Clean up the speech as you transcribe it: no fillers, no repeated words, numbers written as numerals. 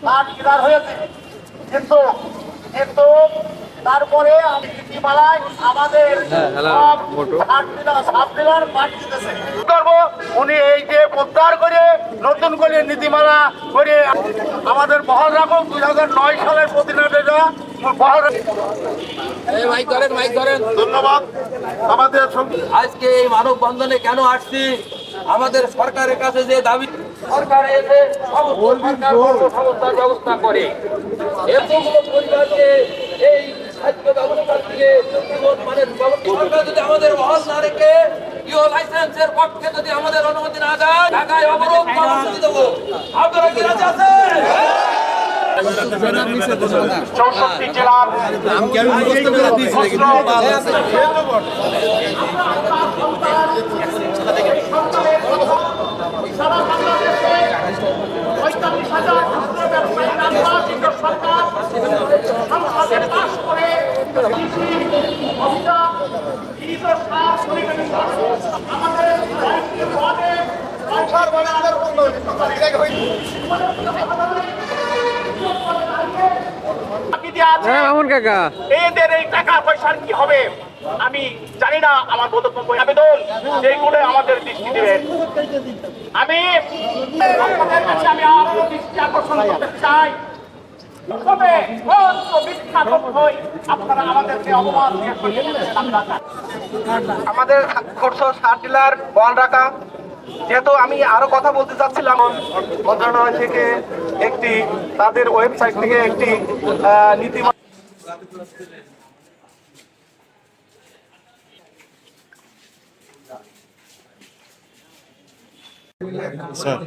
তার কিনার হয়েছে, কিন্তু কিন্তু তারপরে নীতিমালায় আমাদের উনি এই যে প্রত্যাহার করে নতুন করে নীতিমালা করে আমাদের বহাল রাখুন। 2009 সালের প্রতিনিধিরা বহাল ধন্যবাদ। আমাদের আজকে এই মানববন্ধনে কেন আসছি, আমাদের সরকারের কাছে যে দাবি, সরকার এসে সংস্থার ব্যবস্থা করে এতগুলো পরিবারকে এই খাদ্য ব্যবস্থা দিয়ে জীবন মানের সরকার যদি আমাদের বহাল না রেখে ইও লাইসেন্সের পক্ষে যদি আমাদের অনুমতি না দেয়, ঢাকায় অবরোধ কর্মসূচি দেবো। আপনারা কি রাজি আছেন? 64 জেলার সারা বাংলাদেশে 45,000 ক্ষুদ্র ব্যবসায়ী নির্বাচিত সরকার সংসদে পাস করে কৃষি অভিযান আমাদের এদের এই টাকা পয়সার কি হবে আমি জানি না। আমার বোধগম্য আবেদন যেগুলো আমাদের দৃষ্টি দেবেন, আমি আপনাদের কাছে আমি আরো দৃষ্টি আকর্ষণ করতে চাই। তবে বিখ্যাত হই আপনারা আমাদেরকে অপমান দিয়ে আমাদের 60 জেলার বল রাখা। যেহেতু আমি আরো কথা বলতে চাচ্ছিলাম, মন্ত্রণালয় থেকে একটি তাদের ওয়েবসাইট থেকে একটি নীতিমালা স্যার